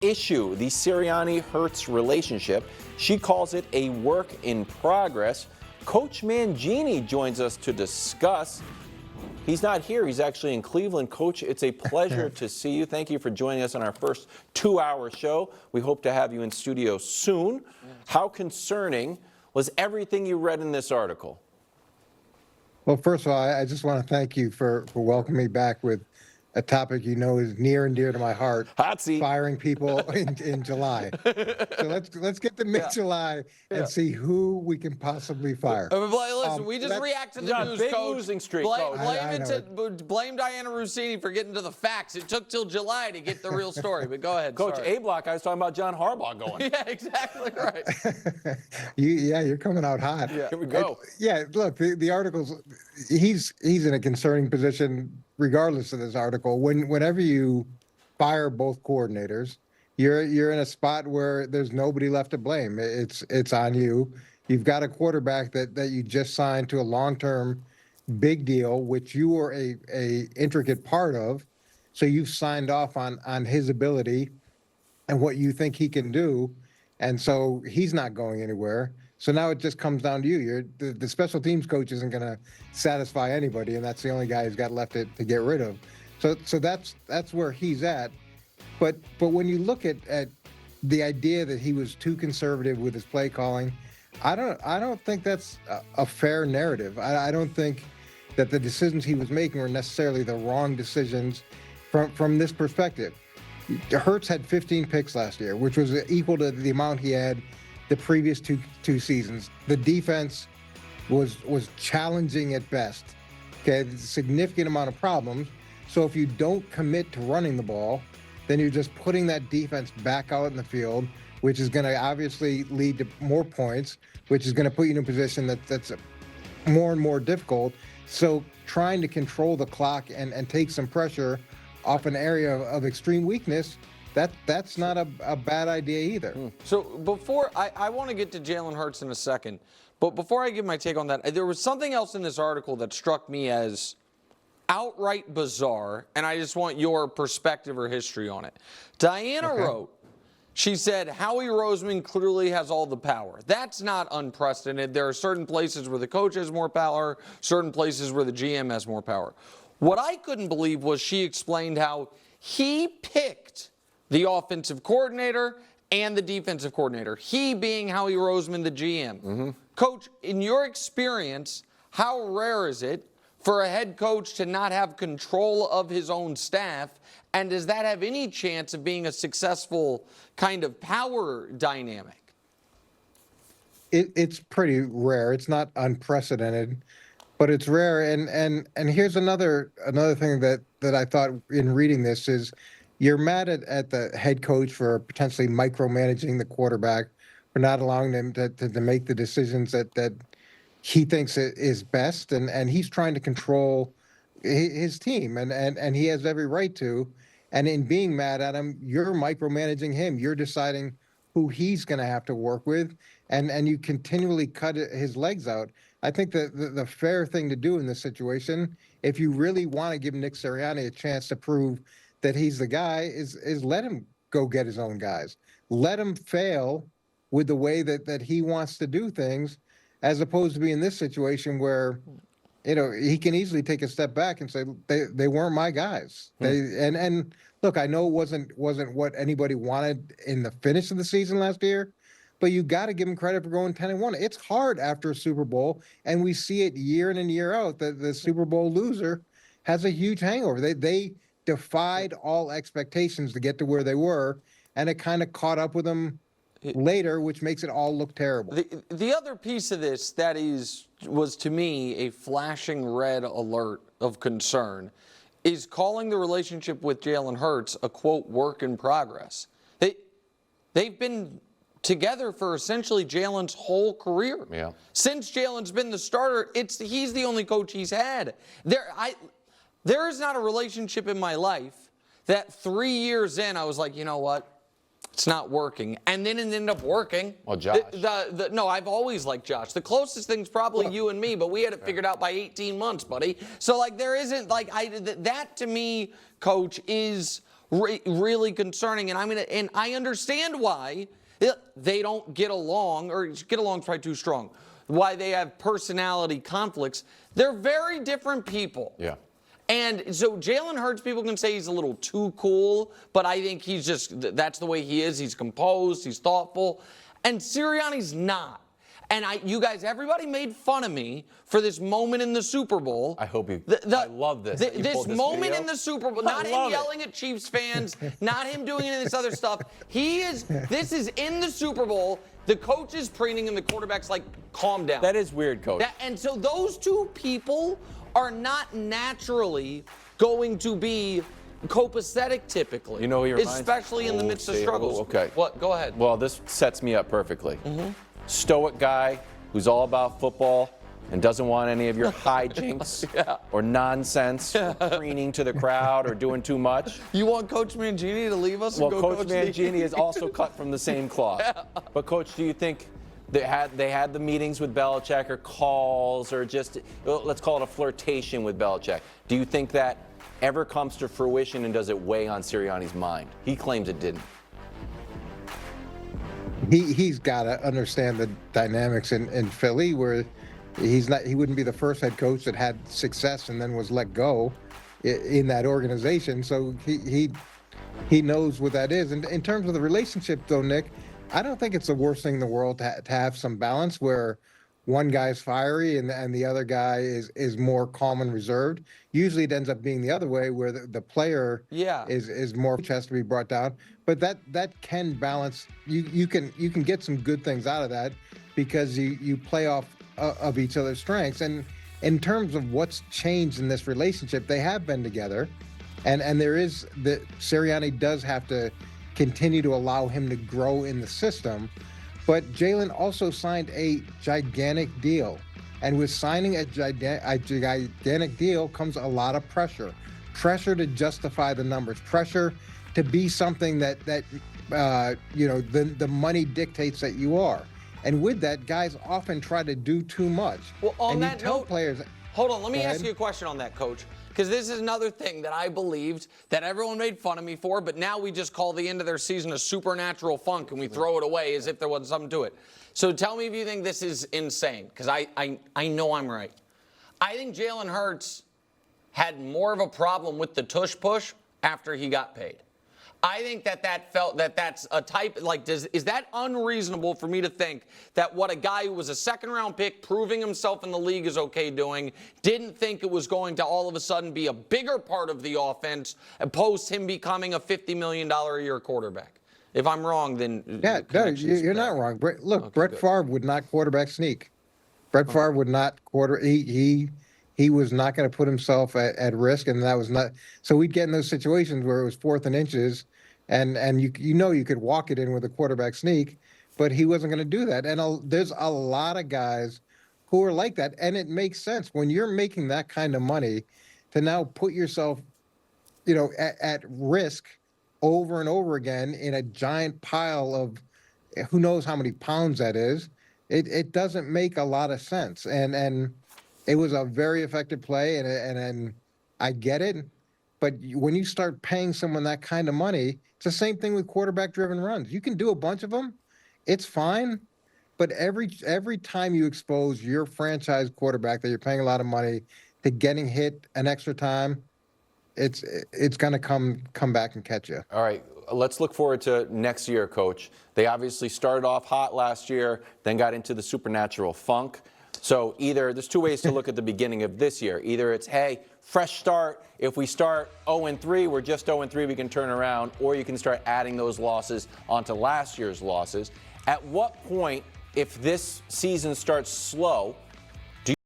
issue, the Sirianni-Hurts relationship. She calls it a work in progress. Coach Mangini joins us to discuss. He's not here. He's actually in Cleveland. Coach, it's a pleasure to see you. Thank you for joining us on our first 2-hour show. We hope to have you in studio soon. How concerning was everything you read in this article? Well, first of all, I just want to thank you for welcoming me back with a topic you know is near and dear to my heart. Hot seat. Firing people in July. So let's get to mid-July and see who we can possibly fire. Listen, we just react to the news, big Coach. losing streak, Blame Diana Rossini for getting to the facts. It took till July to get the real story, but go ahead. Coach, sorry. A-Block, I was talking about John Harbaugh going. Yeah, exactly right. You're coming out hot. Here we go. Look, the article's, he's in a concerning position regardless of this article. Whenever you fire both coordinators, you're in a spot where there's nobody left to blame. It's on you. You've got a quarterback that you just signed to a long-term big deal, which you were a intricate part of. So you've signed off on his ability and what you think he can do. And so he's not going anywhere. So now it just comes down to you. The special teams coach isn't going to satisfy anybody, and that's the only guy who's got left to get rid of. So that's where he's at. But when you look at the idea that he was too conservative with his play calling, I don't think that's a fair narrative. I don't think that the decisions he was making were necessarily the wrong decisions from this perspective. Hurts had 15 picks last year, which was equal to the amount he had the previous two seasons. The defense was challenging at best. Okay, significant amount of problems. So if you don't commit to running the ball, then you're just putting that defense back out in the field, which is going to obviously lead to more points, which is going to put you in a position that's more and more difficult. So trying to control the clock and take some pressure off an area of extreme weakness, that's not a bad idea either. So before, I want to get to Jalen Hurts in a second, but before I give my take on that, there was something else in this article that struck me as outright bizarre, and I just want your perspective or history on it. Diana wrote, she said, Howie Roseman clearly has all the power. That's not unprecedented. There are certain places where the coach has more power, certain places where the GM has more power. What I couldn't believe was she explained how he picked the offensive coordinator and the defensive coordinator, he being Howie Roseman, the GM. Coach, in your experience, how rare is it for a head coach to not have control of his own staff? And does that have any chance of being a successful kind of power dynamic? It's pretty rare. It's not unprecedented, but it's rare. And here's another thing that I thought in reading this is you're mad at the head coach for potentially micromanaging the quarterback, for not allowing them to make the decisions that he thinks is best, and he's trying to control his team, and he has every right to. And in being mad at him, you're micromanaging him. You're deciding who he's going to have to work with, and you continually cut his legs out. I think that the fair thing to do in this situation, if you really want to give Nick Sirianni a chance to prove that he's the guy, is let him go get his own guys. Let him fail with the way that he wants to do things, as opposed to be in this situation where, he can easily take a step back and say they weren't my guys. And look, I know it wasn't what anybody wanted in the finish of the season last year, but you got to give him credit for going 10-1. It's hard after a Super Bowl, and we see it year in and year out that the Super Bowl loser has a huge hangover. They defied all expectations to get to where they were, and it kind of caught up with them later, which makes it all look terrible. The other piece of this that was to me a flashing red alert of concern is calling the relationship with Jalen Hurts a, quote, work in progress. They've been together for essentially Jalen's whole career. Yeah. Since Jalen's been the starter, he's the only coach he's had. There is not a relationship in my life that 3 years in I was like, you know what? It's not working. And then it ended up working. Well, Josh. No, I've always liked Josh. The closest thing's probably you and me, but we had it figured out by 18 months, buddy. So, there isn't, that to me, Coach, is really concerning. And I understand why they don't get along, or get along is probably too strong. Why they have personality conflicts. They're very different people. Yeah. And so Jalen Hurts, people can say he's a little too cool, but I think he's just, that's the way he is. He's composed, he's thoughtful. And Sirianni's not. And you guys, everybody made fun of me for this moment in the Super Bowl. I hope you. I love this. This moment in the Super Bowl, not him yelling at Chiefs fans, not him doing any of this other stuff. This is in the Super Bowl. The coach is preening and the quarterback's like, calm down. That is weird, Coach. And so those two people are not naturally going to be copacetic typically. You know who he reminds me? Especially in the midst of struggles. Okay. What? Go ahead. Well, this sets me up perfectly. Stoic guy who's all about football and doesn't want any of your hijinks or nonsense, or preening to the crowd or doing too much. You want Coach Mangini to leave us? Well, and go Coach Mangini is also cut from the same cloth. But Coach, do you think they had the meetings with Belichick, or calls, or just, let's call it a flirtation with Belichick? Do you think that ever comes to fruition, and does it weigh on Sirianni's mind? He claims it didn't. He's got to understand the dynamics in Philly, where he wouldn't be the first head coach that had success and then was let go in that organization. So he knows what that is. And in terms of the relationship, though, Nick, I don't think it's the worst thing in the world to have some balance where one guy's fiery and the other guy is more calm and reserved. Usually it ends up being the other way, where the player is more has to be brought down. But that can balance. You can get some good things out of that because you play off of each other's strengths. And in terms of what's changed in this relationship, they have been together, and there is the Sirianni does have to continue to allow him to grow in the system. But Jalen also signed a gigantic deal. And with signing a gigantic deal comes a lot of pressure. Pressure to justify the numbers. Pressure to be something that the money dictates that you are. And with that, guys often try to do too much. Well, on and that note, players, hold on, let me ask you a question on that, Coach. Because this is another thing that I believed that everyone made fun of me for, but now we just call the end of their season a supernatural funk and we throw it away as if there wasn't something to it. So tell me if you think this is insane, because I know I'm right. I think Jalen Hurts had more of a problem with the tush push after he got paid. I think that's a type, like, is that unreasonable for me to think that what a guy who was a second-round pick, proving himself in the league is okay doing, didn't think it was going to all of a sudden be a bigger part of the offense post him becoming a $50 million a year quarterback? If I'm wrong, then you're not wrong. Look, Brett Favre would not quarterback sneak. Brett Favre would not he was not going to put himself at risk, and that was not. So we'd get in those situations where it was 4th and inches, and you could walk it in with a quarterback sneak, but he wasn't going to do that. And there's a lot of guys who are like that, and it makes sense when you're making that kind of money to now put yourself, at risk over and over again in a giant pile of who knows how many pounds that is. It doesn't make a lot of sense, and it was a very effective play, and I get it. But when you start paying someone that kind of money, it's the same thing with quarterback-driven runs. You can do a bunch of them. It's fine. But every time you expose your franchise quarterback that you're paying a lot of money to getting hit an extra time, it's going to come back and catch you. All right. Let's look forward to next year, Coach. They obviously started off hot last year, then got into the supernatural funk. So there's two ways to look at the beginning of this year. Either it's, hey, fresh start. If we start 0-3, we're just 0-3, we can turn around. Or you can start adding those losses onto last year's losses. At what point, if this season starts slow,